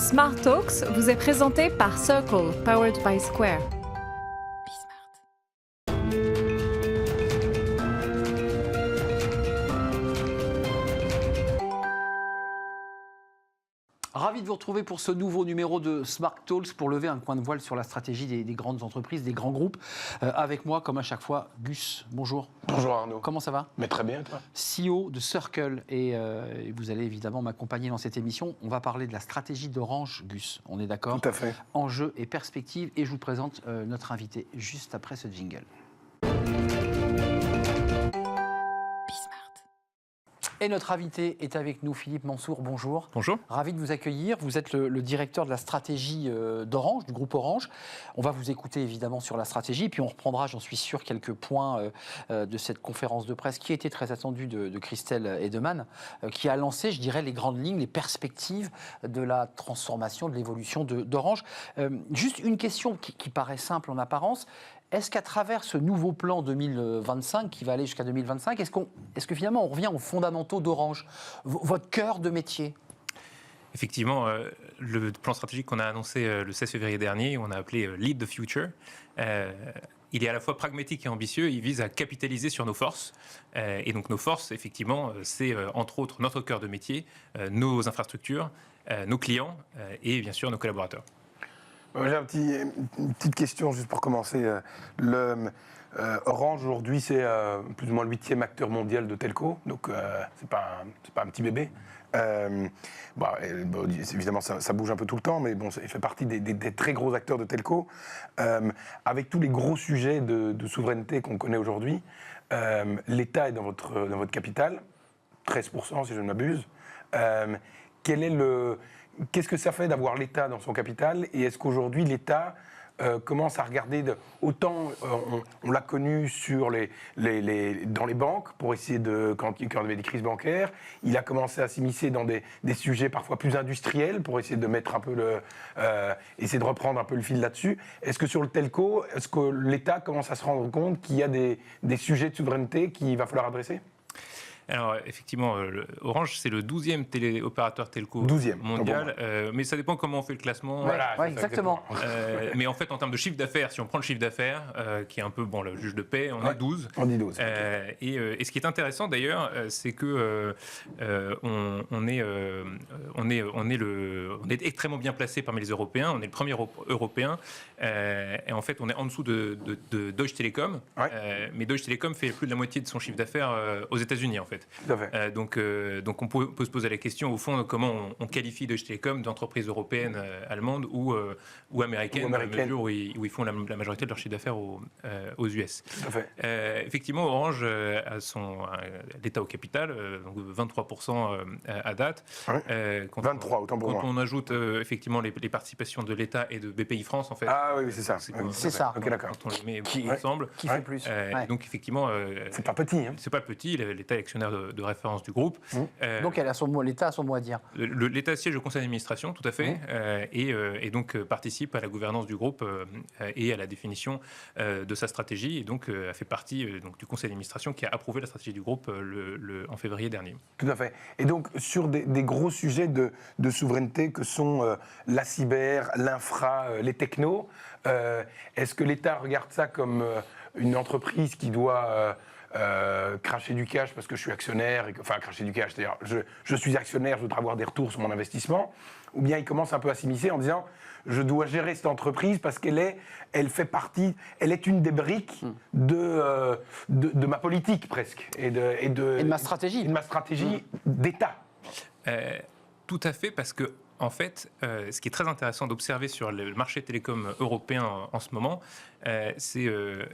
Smart Talks vous est présenté par Circle, powered by Square. Ravi de vous retrouver pour ce nouveau numéro de Smart Talks pour lever un coin de voile sur la stratégie des grandes entreprises, des grands groupes. Avec moi, comme à chaque fois, Gus. Bonjour. Bonjour Arnaud. Comment ça va ? Mais très bien, toi. CEO de Circle. Et vous allez évidemment m'accompagner dans cette émission. On va parler de la stratégie d'Orange, Gus. On est d'accord ? Tout à fait. Enjeux et perspectives. Et je vous présente notre invité juste après ce jingle. Et notre invité est avec nous, Philippe Mansour. Bonjour. Bonjour. Ravi de vous accueillir. Vous êtes le directeur de la stratégie d'Orange, du groupe Orange. On va vous écouter évidemment sur la stratégie, puis on reprendra, j'en suis sûr, quelques points de cette conférence de presse qui était très attendue de Christelle Edeman, qui a lancé, je dirais, les grandes lignes, les perspectives de la transformation, de l'évolution d'Orange. Juste une question qui paraît simple en apparence. Est-ce qu'à travers ce nouveau plan 2025, qui va aller jusqu'à 2025, est-ce que finalement on revient aux fondamentaux d'Orange, votre cœur de métier ? Effectivement, le plan stratégique qu'on a annoncé le 16 février dernier, on a appelé Lead the Future, il est à la fois pragmatique et ambitieux, il vise à capitaliser sur nos forces. Et donc nos forces, effectivement, c'est entre autres notre cœur de métier, nos infrastructures, nos clients et bien sûr nos collaborateurs. J'ai une petite question juste pour commencer. Orange aujourd'hui c'est plus ou moins le 8e acteur mondial de telco, donc c'est pas un petit bébé. Évidemment ça bouge un peu tout le temps, mais bon, il fait partie des très gros acteurs de telco. Avec tous les gros sujets de souveraineté qu'on connaît aujourd'hui, l'État est dans votre capital, 13% si je ne m'abuse. Qu'est-ce que ça fait d'avoir l'État dans son capital, et est-ce qu'aujourd'hui l'État commence à regarder autant on l'a connu dans les banques pour essayer quand il y avait des crises bancaires, il a commencé à s'immiscer dans des sujets parfois plus industriels pour essayer de mettre un peu essayer de reprendre un peu le fil là-dessus. Est-ce que sur le telco, est-ce que l'État commence à se rendre compte qu'il y a des sujets de souveraineté qu'il va falloir adresser ? Alors effectivement, Orange c'est le 12e téléopérateur telco mondial, mais ça dépend comment on fait le classement. Voilà, ouais, exactement. Mais en fait en termes de chiffre d'affaires, si on prend le chiffre d'affaires, qui est un peu le juge de paix, on est 12. On dit 12. Et ce qui est intéressant d'ailleurs, c'est que on est extrêmement bien placé parmi les Européens. On est le premier Européen. Et en fait, on est en dessous de Deutsche Telekom. Ouais. Mais Deutsche Telekom fait plus de la moitié de son chiffre d'affaires aux États-Unis en fait. Tout à fait. Donc on peut se poser la question au fond comment on qualifie Deutsche Telekom d'entreprise européenne, allemande ou américaine, à la mesure où ils font la majorité de leur chiffre d'affaires aux US. Tout à fait. Effectivement, Orange a l'État au capital, donc 23% à date. Ouais. 23, autant pour moi. Quand on ajoute effectivement les participations de l'État et de BPI France, en fait. Ah oui, c'est ça. C'est ça. Ok, d'accord. Quand on les met ensemble. Qui fait plus. Donc effectivement. C'est pas petit. Hein. C'est pas petit, l'État est actionnaire de référence du groupe. Donc l'État a son mot à dire. L'État siège au conseil d'administration, tout à fait, et donc participe à la gouvernance du groupe et à la définition de sa stratégie, et donc a fait partie du conseil d'administration qui a approuvé la stratégie du groupe en février dernier. Tout à fait. Et donc sur des gros sujets de souveraineté que sont la cyber, l'infra, les technos, est-ce que l'État regarde ça comme une entreprise qui doit cracher du cash parce que je suis actionnaire, enfin cracher du cash, c'est-à-dire je suis actionnaire, je voudrais avoir des retours sur mon investissement, ou bien il commence un peu à s'immiscer en disant je dois gérer cette entreprise parce elle est une des briques de ma politique presque et de ma stratégie, d'État. Tout à fait, parce que en fait, ce qui est très intéressant d'observer sur le marché télécom européen en ce moment, c'est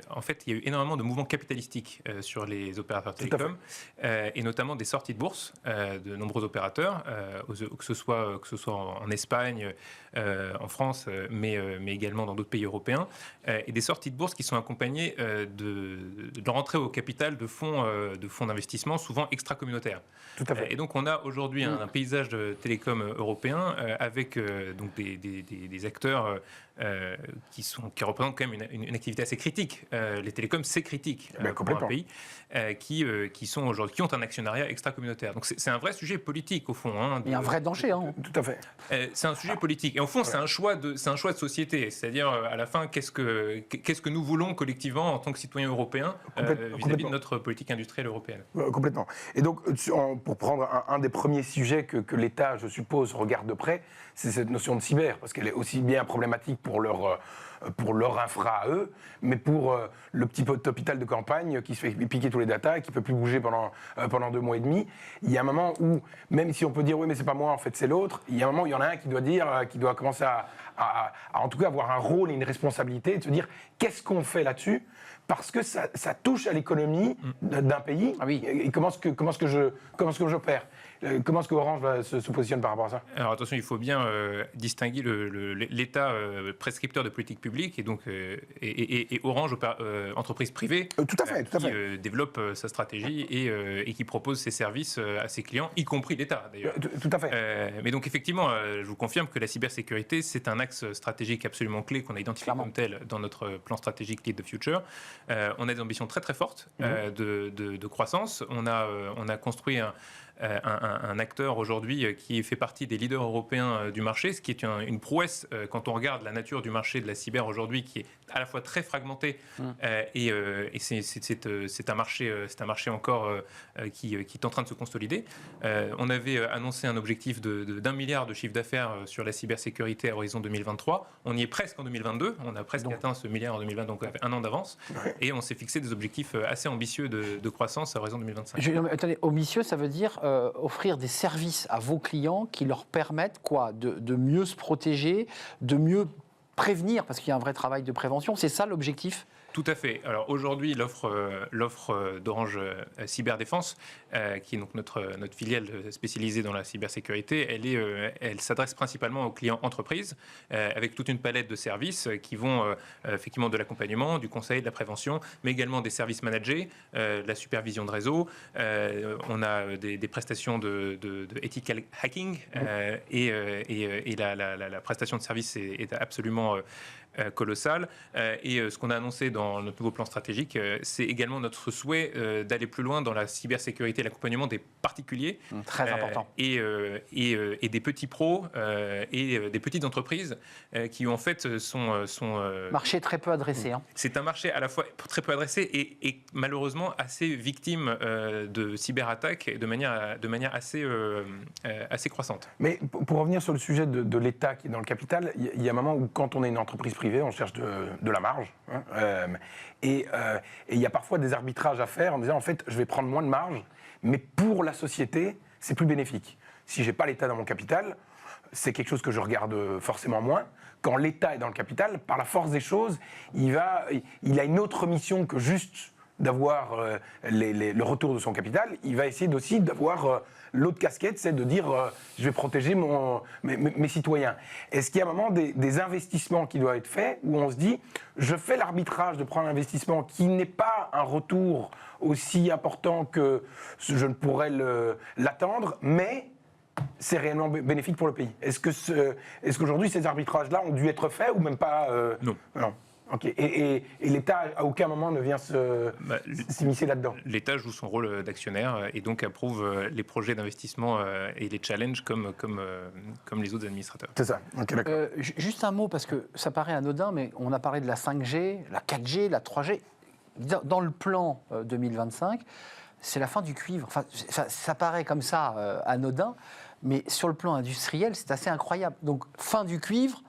en fait il y a eu énormément de mouvements capitalistiques sur les opérateurs télécoms, et notamment des sorties de bourse de nombreux opérateurs, que ce soit en Espagne, en France, mais également dans d'autres pays européens, et des sorties de bourse qui sont accompagnées de l'entrée au capital de fonds d'investissement souvent extra-communautaires. Tout à fait. Et donc on a aujourd'hui un paysage de télécom européen européen avec donc des acteurs qui représentent quand même une activité assez critique. Les télécoms, c'est critique pour un pays qui ont un actionnariat extra-communautaire. Donc c'est un vrai sujet politique au fond. Il y a un vrai danger. Tout à fait. C'est un sujet politique. Et au fond, c'est un choix de société. C'est-à-dire, à la fin, qu'est-ce que nous voulons collectivement en tant que citoyens européens vis-à-vis de notre politique industrielle européenne. Complètement. Et donc, pour prendre un des premiers sujets que l'État, je suppose, regarde de près, c'est cette notion de cyber, parce qu'elle est aussi bien problématique pour leur infra à eux, mais pour le petit hôpital de campagne qui se fait piquer tous les datas et qui ne peut plus bouger pendant 2 mois et demi. Il y a un moment où, même si on peut dire oui mais c'est pas moi, en fait c'est l'autre, il y a un moment où il y en a un qui doit commencer à en tout cas avoir un rôle et une responsabilité, de se dire qu'est-ce qu'on fait là-dessus, parce que ça touche à l'économie d'un pays. Ah oui. Et comment est-ce que j'opère? Comment est-ce que Orange se positionne par rapport à ça? Alors attention, il faut bien distinguer l'État prescripteur de politique publique et donc et Orange, entreprise privée, tout à fait. qui développe sa stratégie et qui propose ses services à ses clients, y compris l'État d'ailleurs. Tout à fait. Mais donc effectivement, je vous confirme que la cybersécurité, c'est un axe stratégique absolument clé qu'on a identifié comme tel dans notre plan stratégique Lead the Future. On a des ambitions très très fortes de croissance. On a construit un acteur aujourd'hui qui fait partie des leaders européens du marché, ce qui est une prouesse quand on regarde la nature du marché de la cyber aujourd'hui, qui est à la fois très fragmenté et c'est un marché encore qui est en train de se consolider. On avait annoncé un objectif d'1 milliard de chiffre d'affaires sur la cybersécurité à horizon 2023. On y est presque en 2022. On a presque atteint ce milliard en 2020, donc avec 1 an d'avance. Et on s'est fixé des objectifs assez ambitieux de croissance à horizon 2025. Attendez, ambitieux, ça veut dire offrir des services à vos clients qui leur permettent quoi, de mieux se protéger, de mieux prévenir, parce qu'il y a un vrai travail de prévention. C'est ça l'objectif? Tout à fait. Alors aujourd'hui, l'offre d'Orange Cyberdéfense, qui est donc notre filiale spécialisée dans la cybersécurité, elle s'adresse principalement aux clients entreprises, avec toute une palette de services qui vont effectivement de l'accompagnement, du conseil, de la prévention, mais également des services managés, de la supervision de réseau. On a des prestations de ethical hacking et la prestation de service est absolument colossale. Et ce qu'on a annoncé dans notre nouveau plan stratégique, c'est également notre souhait d'aller plus loin dans la cybersécurité et l'accompagnement des particuliers. Très important. Et des petits pros et des petites entreprises qui en fait sont marché très peu adressé. C'est un marché à la fois très peu adressé et malheureusement assez victime de cyberattaques de manière assez croissante. Mais pour revenir sur le sujet de l'État qui est dans le capital, il y a un moment où quand on est une entreprise privée, on cherche de la marge. Et il y a parfois des arbitrages à faire en disant, en fait, je vais prendre moins de marge, mais pour la société, c'est plus bénéfique. Si je n'ai pas l'État dans mon capital, c'est quelque chose que je regarde forcément moins. Quand l'État est dans le capital, par la force des choses, il a une autre mission que juste d'avoir le retour de son capital. Il va essayer aussi d'avoir l'autre casquette, c'est de dire je vais protéger mes citoyens. Est-ce qu'il y a un moment des investissements qui doivent être faits où on se dit je fais l'arbitrage de prendre un investissement qui n'est pas un retour aussi important que je ne pourrais l'attendre, mais c'est réellement bénéfique pour le pays. Est-ce qu'aujourd'hui ces arbitrages-là ont dû être faits ou même pas Non. Ok. Et l'État, à aucun moment, ne vient s'immiscer là-dedans? L'État joue son rôle d'actionnaire et donc approuve les projets d'investissement et les challenges comme les autres administrateurs. C'est ça. Okay, d'accord. Juste un mot, parce que ça paraît anodin, mais on a parlé de la 5G, la 4G, la 3G. Dans le plan 2025, c'est la fin du cuivre. Enfin, ça paraît comme ça anodin, mais sur le plan industriel, c'est assez incroyable. Donc, fin du cuivre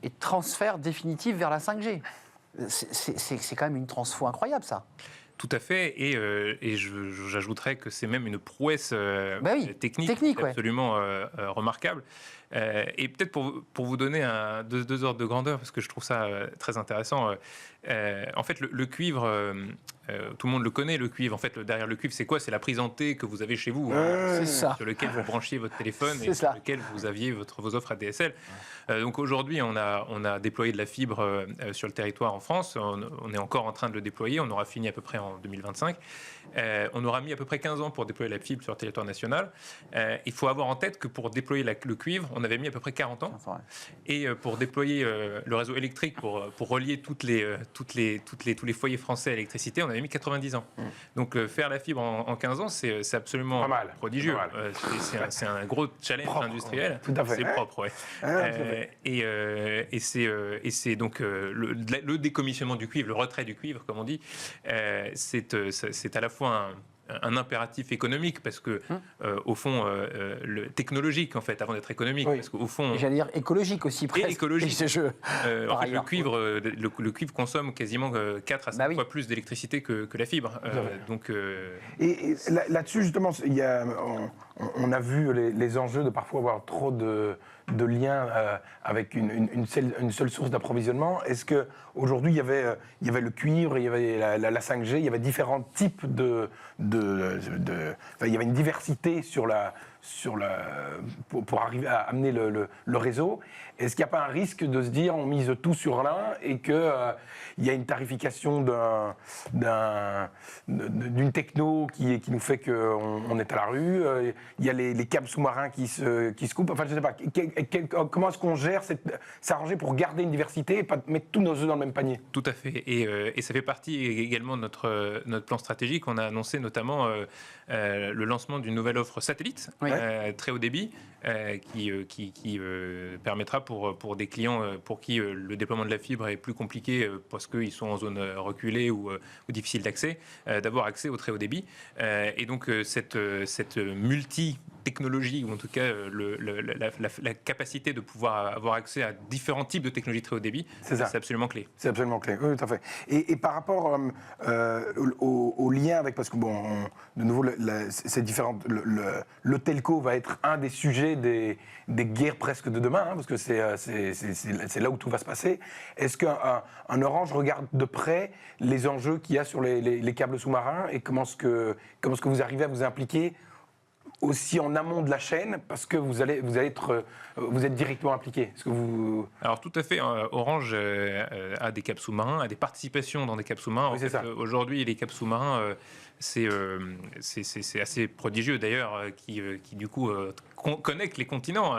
et transfert définitif vers la 5G. C'est quand même une transfo incroyable, ça. Tout à fait, et j'ajouterais que c'est même une prouesse technique absolument remarquable. Et peut-être pour vous donner deux ordres de grandeur, parce que je trouve ça très intéressant, en fait le cuivre, tout le monde le connaît, le cuivre. En fait, derrière le cuivre, c'est quoi? C'est la prise en T que vous avez chez vous, c'est ça. Sur lequel vous branchiez votre téléphone et sur lequel vous aviez vos offres ADSL. Donc aujourd'hui, on a déployé de la fibre sur le territoire en France. On est encore en train de le déployer. On aura fini à peu près en 2025. On aura mis à peu près 15 ans pour déployer la fibre sur le territoire national. Il faut avoir en tête que pour déployer le cuivre, on avait mis à peu près 40 ans. Ouais. Et pour déployer le réseau électrique, pour relier tous les foyers français à l'électricité, on avait mis 90 ans. Donc faire la fibre en 15 ans, c'est absolument Pas mal. prodigieux. Pas mal. C'est un gros challenge Propre, industriel. tout à fait. C'est propre, ouais. tout à fait. Et c'est donc le décommissionnement du cuivre, le retrait du cuivre, comme on dit, c'est à la fois un impératif économique parce que au fond technologique en fait avant d'être économique Oui. parce qu'au fond Et j'allais dire écologique aussi, presque. et écologique. En fait, ailleurs. le cuivre consomme quasiment 4 à 5 fois plus d'électricité que la fibre. Donc Et là-dessus, justement, on a vu les enjeux de parfois avoir trop de liens avec une seule source d'approvisionnement. Est-ce qu'aujourd'hui, il y avait le cuivre, il y avait la 5G, il y avait différents types enfin, il y avait une diversité pour arriver à amener le réseau. Est-ce qu'il n'y a pas un risque de se dire on mise tout sur l'un et qu'il y a une tarification d'une techno qui nous fait qu'on est à la rue, il y a les câbles sous-marins qui se coupent, enfin je ne sais pas, comment est-ce qu'on gère s'arranger pour garder une diversité et pas mettre tous nos œufs dans le même panier? tout à fait. Et ça fait partie également de notre plan stratégique. On a annoncé notamment le lancement d'une nouvelle offre satellite, très haut débit, qui permettra pour des clients pour qui le déploiement de la fibre est plus compliqué parce qu'ils sont en zone reculée ou difficile d'accès, d'avoir accès au très haut débit. Et donc cette multi-technologie, ou en tout cas la capacité de pouvoir avoir accès à différents types de technologies très haut débit, c'est absolument clé. C'est absolument clé, oui, tout à fait. Et par rapport au lien avec, parce que de nouveau, c'est différent, le telco va être un des sujets des guerres presque de demain, parce que c'est là où tout va se passer. Est-ce qu'un Orange regarde de près les enjeux qu'il y a sur les câbles sous-marins et comment est-ce que vous arrivez à vous impliquer aussi en amont de la chaîne, parce que vous êtes directement impliqué? Alors tout à fait, Orange a des câbles sous-marins, a des participations dans des câbles sous-marins. Oui, aujourd'hui, les câbles sous-marins, c'est assez prodigieux d'ailleurs, qui du coup connectent les continents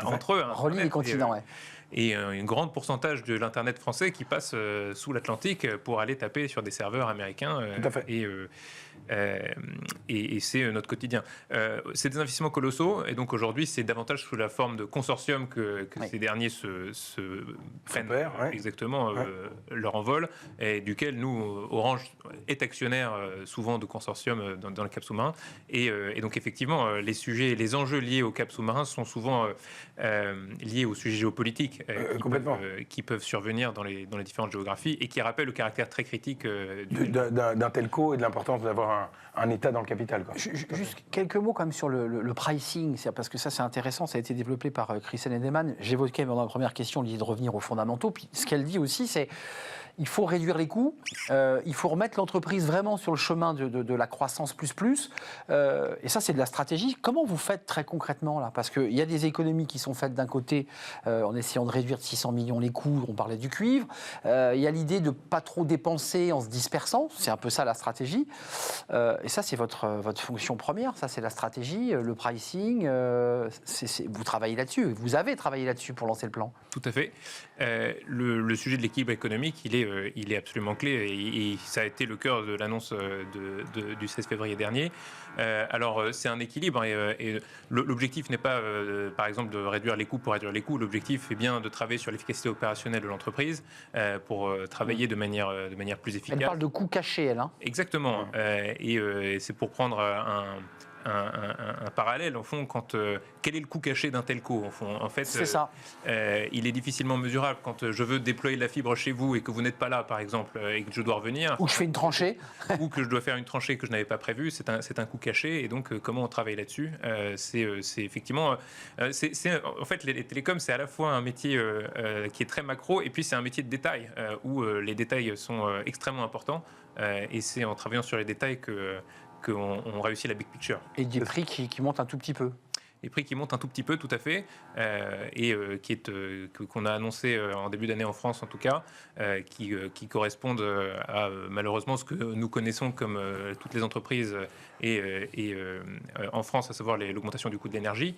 entre eux. Relie les continents, oui. Et un grand pourcentage de l'Internet français qui passe sous l'Atlantique pour aller taper sur des serveurs américains. Tout à fait. Et c'est notre quotidien. C'est des investissements colossaux, et donc aujourd'hui, c'est davantage sous la forme de consortiums que ces derniers se prennent exactement leur envol, et duquel nous, Orange, est actionnaire souvent de consortiums dans le cap sous-marin. Et donc effectivement, les sujets, les enjeux liés au cap sous-marin sont souvent liés aux sujets géopolitiques qui peuvent survenir dans les différentes géographies, et qui rappellent le caractère très critique d'un telco et de l'importance d'avoir un État dans le capital. Juste quelques mots quand même sur le pricing, parce que ça c'est intéressant, ça a été développé par Christelle Henneman. J'évoquais dans la première question l'idée de revenir aux fondamentaux, puis ce qu'elle dit aussi c'est il faut réduire les coûts, il faut remettre l'entreprise vraiment sur le chemin de la croissance plus. Et ça, c'est de la stratégie. Comment vous faites très concrètement là? Parce qu'il y a des économies qui sont faites d'un côté en essayant de réduire de 600 millions les coûts, on parlait du cuivre. Il y a l'idée de ne pas trop dépenser en se dispersant, c'est un peu ça la stratégie. Et ça, c'est votre fonction première, ça c'est la stratégie, le pricing. Vous travaillez là-dessus, vous avez travaillé là-dessus pour lancer le plan. Tout à fait. Le sujet de l'équilibre économique, il est absolument clé, et ça a été le cœur de l'annonce du 16 février dernier. Alors c'est un équilibre, et l'objectif n'est pas par exemple de réduire les coûts pour réduire les coûts. L'objectif est bien de travailler sur l'efficacité opérationnelle de l'entreprise pour travailler de manière plus efficace. Elle parle de coûts cachés, elle. Exactement. Et c'est pour prendre un parallèle, au fond, quel est le coût caché d'un telco, en fait, c'est ça. Il est difficilement mesurable quand je veux déployer la fibre chez vous et que vous n'êtes pas là, par exemple, et que je dois revenir. Ou que je fais une tranchée. Ou que je dois faire une tranchée que je n'avais pas prévue, c'est un coût caché, et donc comment on travaille là-dessus, c'est effectivement... en fait, les télécoms, c'est à la fois un métier qui est très macro, et puis c'est un métier de détail, où les détails sont extrêmement importants, et c'est en travaillant sur les détails qu'on réussit la big picture. Et des prix qui montent un tout petit peu. les prix qui montent un tout petit peu, tout à fait, et qu'on a annoncé en début d'année en France en tout cas, qui correspondent à malheureusement ce que nous connaissons comme toutes les entreprises et en France, à savoir l'augmentation du coût de l'énergie.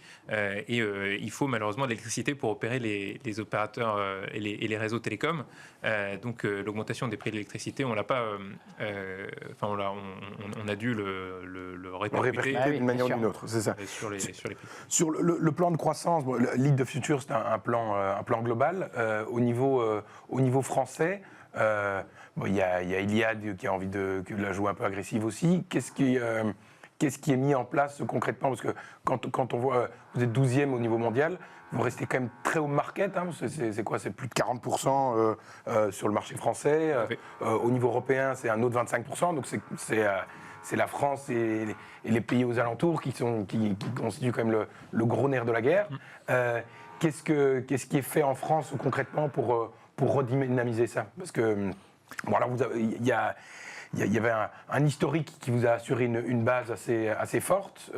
Il faut malheureusement de l'électricité pour opérer les opérateurs et les réseaux télécoms. Donc l'augmentation des prix de l'électricité, on l'a pas, on a dû le répercuter d'une manière ou d'une autre, c'est ça. Sur les prix. Sur le plan de croissance, bon, Lead the Future, c'est un plan global. Au niveau français, il y a Iliad qui a envie de la jouer un peu agressive aussi. Qu'est-ce qui est mis en place concrètement? Parce que quand on voit, vous êtes 12e au niveau mondial, vous restez quand même très haut market. Hein, c'est quoi? C'est plus de 40% sur le marché français. Au niveau européen, c'est un autre 25%. Donc c'est la France et les pays aux alentours qui constituent quand même le gros nerf de la guerre. Qu'est-ce qui est fait en France concrètement pour redynamiser ça? Parce que bon, alors il y avait un historique qui vous a assuré une base assez forte.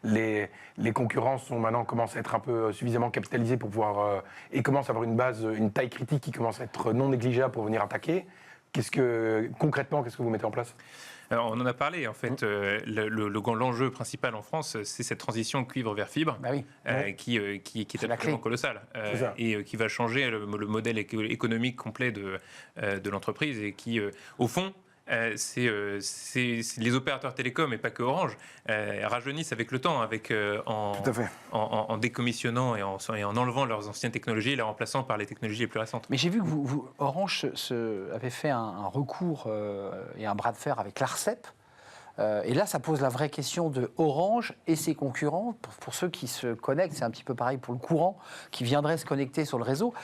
Les concurrents commencent à être un peu suffisamment capitalisés pour pouvoir et commencent à avoir une taille critique qui commence à être non négligeable pour venir attaquer. Concrètement, qu'est-ce que vous mettez en place? Alors, on en a parlé, en fait, l'enjeu principal en France, c'est cette transition cuivre vers fibre, qui est absolument colossale, et qui va changer le modèle économique complet de l'entreprise, et qui, au fond, c'est les opérateurs télécoms et pas que Orange rajeunissent avec le temps, en décommissionnant et en enlevant leurs anciennes technologies et les remplaçant par les technologies les plus récentes. Mais j'ai vu que Orange avait fait un recours et un bras de fer avec l'ARCEP. Et là, ça pose la vraie question de Orange et ses concurrents. Pour ceux qui se connectent, c'est un petit peu pareil pour le courant, qui viendrait se connecter sur le réseau.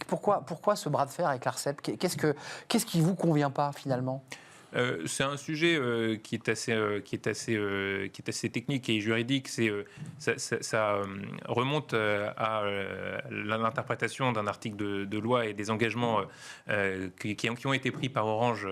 Pourquoi ce bras de fer avec l'ARCEP? Qu'est-ce qui ne vous convient pas, finalement? C'est un sujet qui est assez technique et juridique. Ça remonte à l'interprétation d'un article de loi et des engagements qui ont été pris par Orange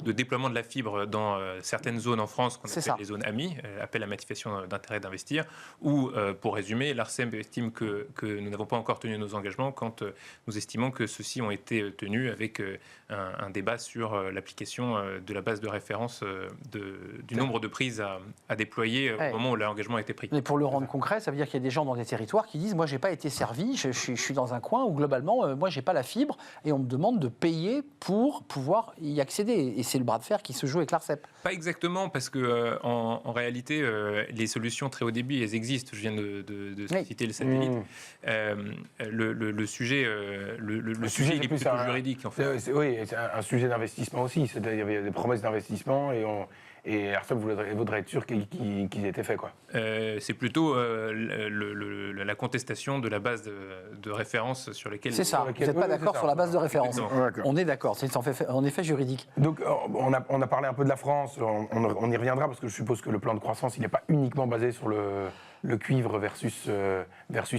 de déploiement de la fibre dans certaines zones en France qu'on appelle les zones AMI, appel à manifestation d'intérêt d'investir, où, pour résumer, l'ARCEP estime que nous n'avons pas encore tenu nos engagements quand nous estimons que ceux-ci ont été tenus avec un débat sur l'application de la base de référence du nombre de prises à déployer au moment où l'engagement a été pris. Mais pour le rendre concret, ça veut dire qu'il y a des gens dans des territoires qui disent « moi, je n'ai pas été servi, je suis dans un coin où, globalement, moi, je n'ai pas la fibre et on me demande de payer pour pouvoir y accéder ». Et c'est le bras de fer qui se joue avec l'ARCEP. Pas exactement, parce que en réalité, les solutions très haut débit, elles existent. Je viens de citer le satellite. Le sujet il est plutôt juridique, en fait. Oui, c'est un sujet d'investissement aussi. Il y avait des promesses d'investissement et ARCEP voudrait être sûr qu'ils étaient faits, quoi. C'est plutôt la contestation de la base de référence sur laquelle... C'est ça, vous n'êtes pas d'accord sur la base de référence. On est d'accord, c'est en effet juridique. Donc on a parlé un peu de la France, on y reviendra parce que je suppose que le plan de croissance, il n'est pas uniquement basé sur le cuivre versus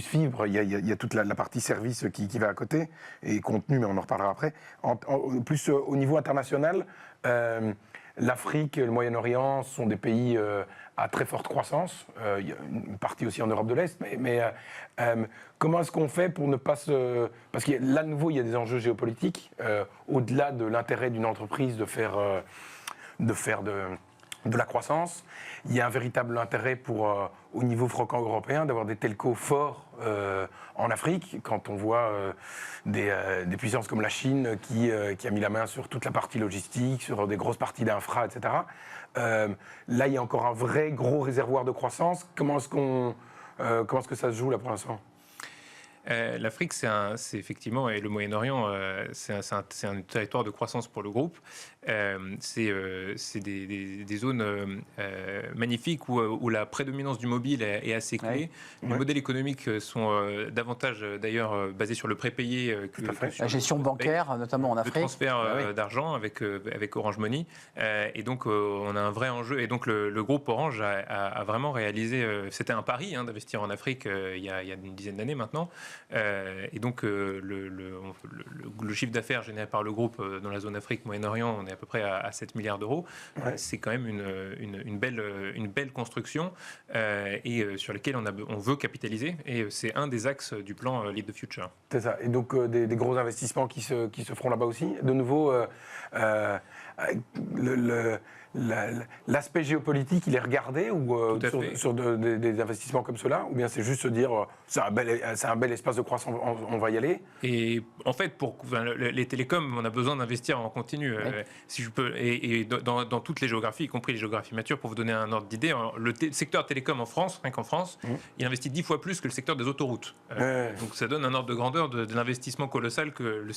fibre. Il y a toute la partie service qui va à côté et contenu, mais on en reparlera après. Plus au niveau international, l'Afrique et le Moyen-Orient sont des pays à très forte croissance. Il y a une partie aussi en Europe de l'Est. Mais comment est-ce qu'on fait pour ne pas se... Parce que là, de nouveau, il y a des enjeux géopolitiques. Au-delà de l'intérêt d'une entreprise de faire de la croissance, il y a un véritable intérêt au niveau franco-européen d'avoir des telcos forts en Afrique. Quand on voit des puissances comme la Chine qui a mis la main sur toute la partie logistique, sur des grosses parties d'infra, etc. Là, il y a encore un vrai gros réservoir de croissance. Comment est-ce que ça se joue là pour l'instant? L'Afrique, c'est effectivement, et le Moyen-Orient, c'est un territoire de croissance pour le groupe. C'est des zones magnifiques où la prédominance du mobile est assez clé. Les modèles économiques sont davantage d'ailleurs basés sur le prépayé que sur la gestion bancaire, notamment en Afrique. Le transfert d'argent avec Orange Money. Et donc, on a un vrai enjeu. Et donc, le groupe Orange a vraiment réalisé, c'était un pari d'investir en Afrique il y a une dizaine d'années maintenant. Et donc, le chiffre d'affaires généré par le groupe dans la zone Afrique, Moyen-Orient, on est à peu près à 7 milliards d'euros. Ouais. C'est quand même une belle construction et sur laquelle on veut capitaliser. Et c'est un des axes du plan Lead the Future. C'est ça. Et donc des gros investissements qui se feront là-bas aussi. De nouveau, l'aspect géopolitique, il est regardé ou sur des investissements comme cela, ou bien c'est juste se dire c'est un bel espace de croissance, on va y aller. Et en fait, pour les télécoms, on a besoin d'investir en continu, si je peux, et dans toutes les géographies, y compris les géographies matures. Pour vous donner un ordre d'idée, le secteur télécom en France, rien qu'en France, il investit 10 fois plus que le secteur des autoroutes. Donc ça donne un ordre de grandeur de l'investissement colossal que le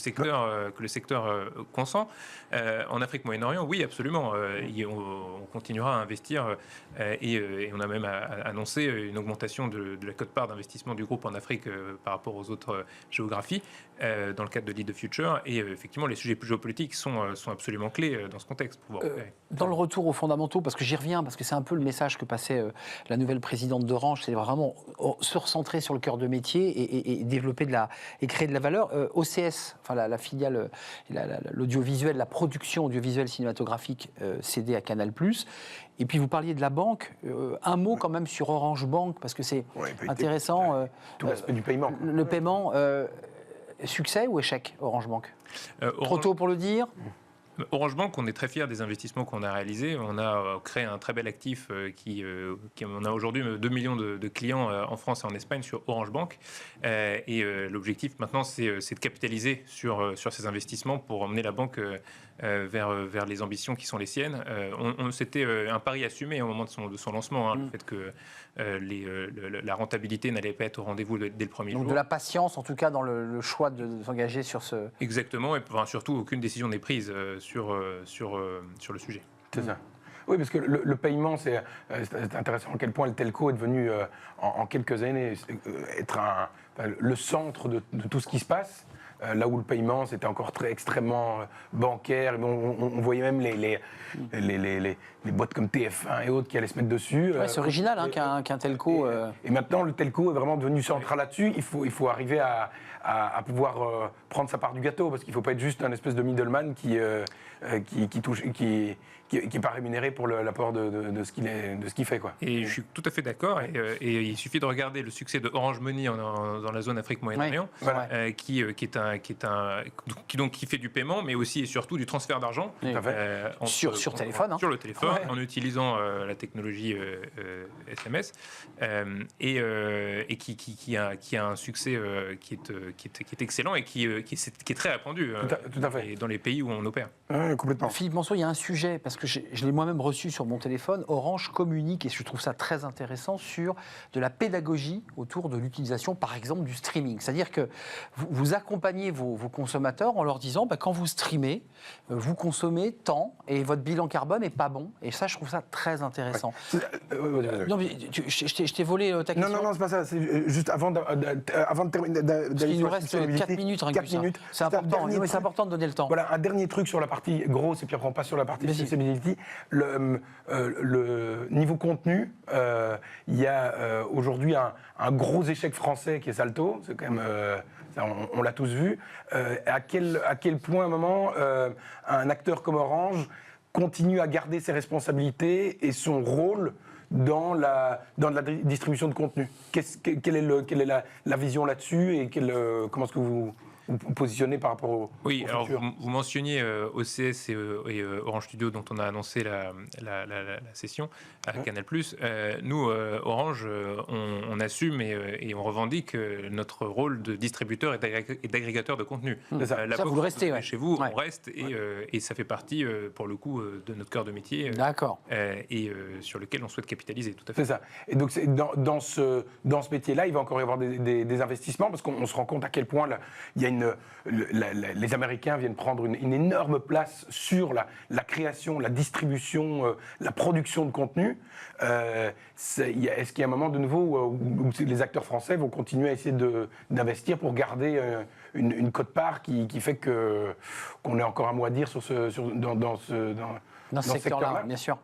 secteur consent. En Afrique Moyen-Orient, oui, absolument. On continuera à investir et on a même annoncé une augmentation de la quote-part d'investissement du groupe en Afrique par rapport aux autres géographies dans le cadre de Lead the Future. Et effectivement, les sujets plus géopolitiques sont absolument clés dans ce contexte. Dans le retour aux fondamentaux, parce que j'y reviens, parce que c'est un peu le message que passait la nouvelle présidente d'Orange, c'est vraiment se recentrer sur le cœur de métier et développer et créer de la valeur. OCS, enfin la filiale, l'audiovisuel, la production audiovisuelle cinématographique cédée à Canal+. Et puis vous parliez de la banque. Un mot quand même sur Orange Bank, parce que c'est intéressant. Tout l'aspect du paiement. Le paiement, succès ou échec, Orange Bank Trop tôt pour le dire. Orange Bank, on est très fiers des investissements qu'on a réalisés. On a créé un très bel actif on a aujourd'hui 2 millions de clients en France et en Espagne sur Orange Bank. Et l'objectif maintenant, c'est de capitaliser sur ces investissements pour emmener la banque vers les ambitions qui sont les siennes. C'était un pari assumé au moment de son lancement, le fait que la rentabilité n'allait pas être au rendez-vous dès le premier jour. Donc de la patience, en tout cas, dans le choix de s'engager sur ce... Exactement, et surtout, aucune décision n'est prise sur le sujet. C'est ça. Oui, parce que le paiement, c'est intéressant à quel point le telco est devenu, en quelques années, être le centre de tout ce qui se passe. Là où le paiement, c'était encore extrêmement bancaire. On voyait même les boîtes comme TF1 et autres qui allaient se mettre dessus. Ouais, c'est original qu'un telco... Et maintenant, le telco est vraiment devenu central là-dessus. Il faut arriver à pouvoir prendre sa part du gâteau, parce qu'il ne faut pas être juste un espèce de middleman qui n'est pas rémunéré pour l'apport de ce qu'il fait, quoi. Et je suis tout à fait d'accord. Et il suffit de regarder le succès de Orange Money dans la zone Afrique Moyen-Orient, qui fait du paiement, mais aussi et surtout du transfert d'argent sur téléphone. Sur le téléphone, en utilisant la technologie SMS, et qui a un succès qui est excellent et qui est très répandu tout à fait. Et dans les pays où on opère. Complètement. Philippe Manceau, il y a un sujet, parce que je l'ai moi-même reçu sur mon téléphone. Orange communique, et je trouve ça très intéressant, sur de la pédagogie autour de l'utilisation, par exemple, du streaming. C'est-à-dire que vous accompagnez vos consommateurs en leur disant, quand vous streamez, vous consommez tant, et votre bilan carbone n'est pas bon. Et ça, je trouve ça très intéressant. Non, mais je t'ai volé ta question. Non, c'est pas ça. C'est juste avant de terminer, d'aller il nous reste 4 minutes. 4 minutes. C'est important, mais c'est important de donner le temps. Voilà, un dernier truc sur la partie grosse, et puis après on passe sur la partie accessibility. Le niveau contenu, il y a aujourd'hui un gros échec français qui est Salto. C'est quand même... on l'a tous vu. À quel point, à un moment, un acteur comme Orange continue à garder ses responsabilités et son rôle dans la distribution de contenu. Quelle est la vision là-dessus, et comment est-ce que vous positionnez par rapport au alors futur? vous mentionniez OCS et Orange Studio, dont on a annoncé la session à Canal+. Nous, Orange, on assume et on revendique notre rôle de distributeur et d'agrégateur de contenu. Ça, vous le restez, chez vous, on reste, et ça fait partie, pour le coup, de notre cœur de métier. D'accord. Et sur lequel on souhaite capitaliser, tout à C'est fait. ça. Et donc, dans ce métier-là, il va encore y avoir des investissements, parce qu'on se rend compte à quel point il y a les Américains viennent prendre une énorme place sur la création, la distribution, la production de contenu. Est-ce qu'il y a un moment de nouveau où les acteurs français vont continuer à essayer d'investir pour garder une quote-part qui fait qu'on ait encore un mot à dire dans ce secteur-là, bien sûr.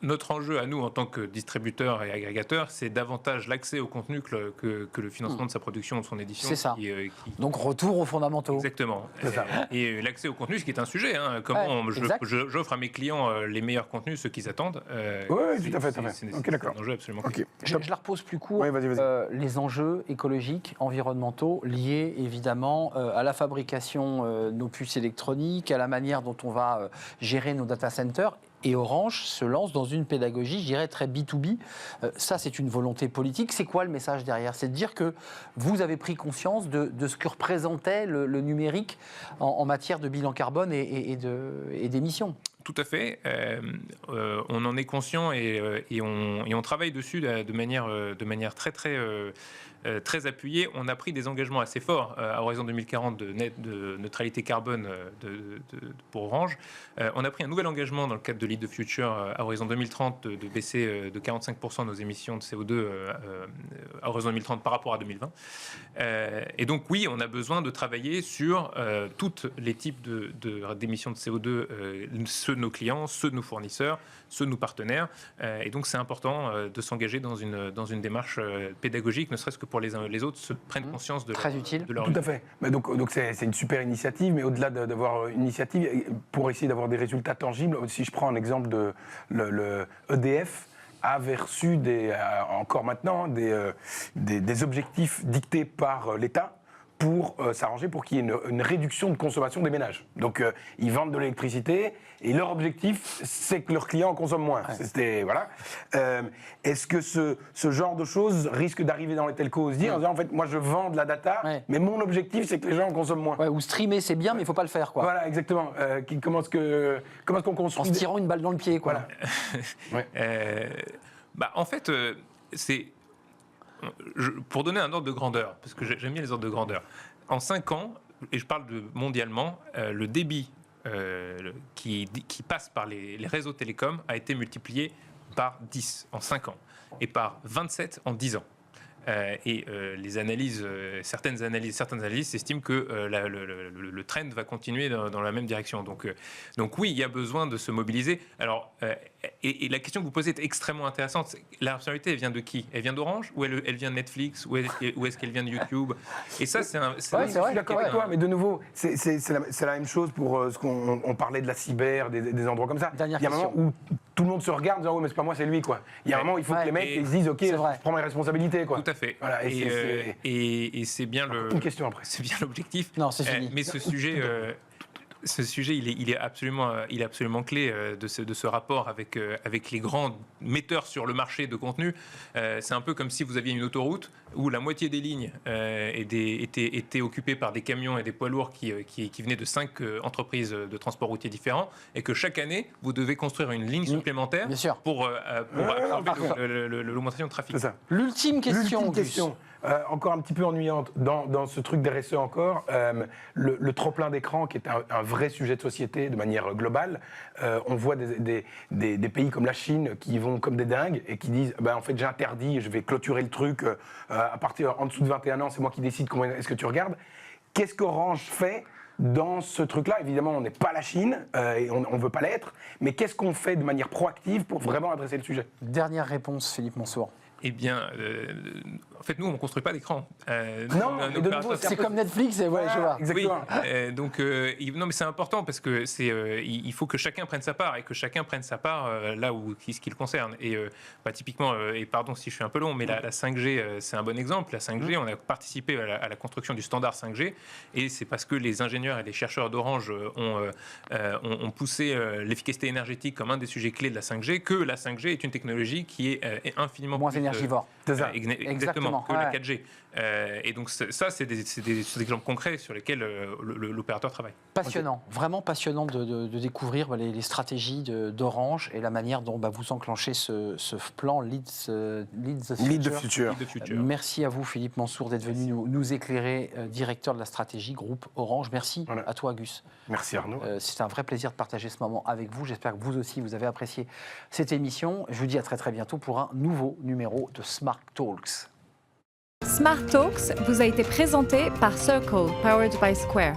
Notre enjeu à nous, en tant que distributeur et agrégateur, c'est davantage l'accès au contenu que le financement de sa production, de son édition. C'est ça. Donc retour aux fondamentaux. Exactement. C'est ça. Et l'accès au contenu, ce qui est un sujet. Comment j'offre à mes clients les meilleurs contenus, ceux qu'ils attendent. Oui, tout à fait. Ok, d'accord. C'est un enjeu absolument. Ok. Je la repose plus court. Oui, vas-y. Les enjeux écologiques, environnementaux, liés évidemment à la fabrication de nos puces électroniques, à la manière dont on va gérer nos data centers. Et Orange se lance dans une pédagogie, je dirais, très B2B. Ça, c'est une volonté politique. C'est quoi le message derrière? C'est de dire que vous avez pris conscience de ce que représentait le numérique en matière de bilan carbone et d'émissions. Tout à fait. On en est conscient et on travaille dessus de manière très appuyée. On a pris des engagements assez forts à horizon 2040 de neutralité carbone pour Orange. On a pris un nouvel engagement dans le cadre de Lead the Future à horizon 2030 de baisser de 45% nos émissions de CO2 à horizon 2030 par rapport à 2020. Et donc oui, on a besoin de travailler sur tous les types d'émissions de CO2, ceux de nos clients, ceux de nos fournisseurs, ceux de nos partenaires. Et donc c'est important de s'engager dans une démarche pédagogique, ne serait-ce que pour les uns et les autres se prennent conscience de Très utile. de leur Tout à fait. Mais donc c'est une super initiative, mais au-delà d'avoir une initiative, pour essayer d'avoir des résultats tangibles, si je prends un exemple de le EDF, avait reçu encore maintenant des objectifs dictés par l'État pour s'arranger pour qu'il y ait une réduction de consommation des ménages. Donc ils vendent de l'électricité et leur objectif c'est que leurs clients consomment moins. Ouais. Voilà. Est-ce que ce genre de choses risque d'arriver dans les telcos, se dire en disant en fait moi je vends de la data, mais mon objectif c'est que les gens consomment moins. Ouais, ou streamer c'est bien mais il ne faut pas le faire quoi. Voilà exactement. Comment est-ce qu'on construit en se tirant une balle dans le pied quoi. Voilà. En fait c'est pour donner un ordre de grandeur, parce que j'aime bien les ordres de grandeur, en 5 ans, et je parle mondialement, le débit qui passe par les réseaux télécoms a été multiplié par 10 en 5 ans et par 27 en 10 ans. Les analyses, certaines analyses estiment que le trend va continuer dans la même direction. Donc oui, il y a besoin de se mobiliser. Alors, et la question que vous posez est extrêmement intéressante. La responsabilité, elle vient de qui? Elle vient d'Orange ou elle vient de Netflix ou est-ce qu'elle vient de YouTube? Et ça, c'est vrai, je suis d'accord avec toi, mais de nouveau, c'est la même chose pour ce qu'on parlait de la cyber, des endroits comme ça. Il y a un moment où tout le monde se regarde en disant, oh, mais c'est pas moi, c'est lui, quoi. Il y a un moment où il faut que les mecs ils se disent, ok, je prends mes responsabilités, quoi. Tout à fait. Voilà, et c'est bien une question après. C'est bien l'objectif. Non, c'est fini. Mais ce sujet, il est absolument clé de ce rapport avec les grands metteurs sur le marché de contenu. C'est un peu comme si vous aviez une autoroute où la moitié des lignes étaient occupées par des camions et des poids lourds qui venaient de 5 entreprises de transport routier différents, et que chaque année, vous devez construire une ligne supplémentaire pour absorber l'augmentation de trafic. C'est ça. L'ultime question. Encore un petit peu ennuyante dans ce truc d'RSE encore, le trop-plein d'écran qui est un vrai sujet de société de manière globale. On voit des pays comme la Chine qui vont comme des dingues et qui disent en fait j'interdis, je vais clôturer le truc à partir en dessous de 21 ans, c'est moi qui décide combien est-ce que tu regardes. Qu'est-ce qu'Orange fait dans ce truc-là? Évidemment, on n'est pas la Chine et on ne veut pas l'être, mais qu'est-ce qu'on fait de manière proactive pour vraiment adresser le sujet? Dernière réponse, Philippe Monsour. Eh bien, en fait, nous, on ne construit pas d'écran. C'est comme Netflix, et ouais, je vois. Exactement. Oui, non, mais c'est important parce que il faut que chacun prenne sa part et que chacun prenne sa part là où ce qui le concerne. Et typiquement, et pardon si je suis un peu long, mais la 5G, c'est un bon exemple. La 5G, on a participé à la construction du standard 5G, et c'est parce que les ingénieurs et les chercheurs d'Orange ont poussé l'efficacité énergétique comme un des sujets clés de la 5G, que la 5G est une technologie qui est infiniment moins énergivore. Exactement, que la 4G. Et donc ça, c'est des exemples concrets sur lesquels l'opérateur travaille. Passionnant, vraiment passionnant de découvrir les stratégies d'Orange et la manière dont vous enclenchez ce plan Lead the Future. Merci à vous, Philippe Monsour, d'être venu nous éclairer, directeur de la stratégie groupe Orange. Merci à toi, Gus. Merci Arnaud. C'est un vrai plaisir de partager ce moment avec vous. J'espère que vous aussi, vous avez apprécié cette émission. Je vous dis à très très bientôt pour un nouveau numéro de Smart Talks. Smart Talks vous a été présenté par Circle, powered by Square.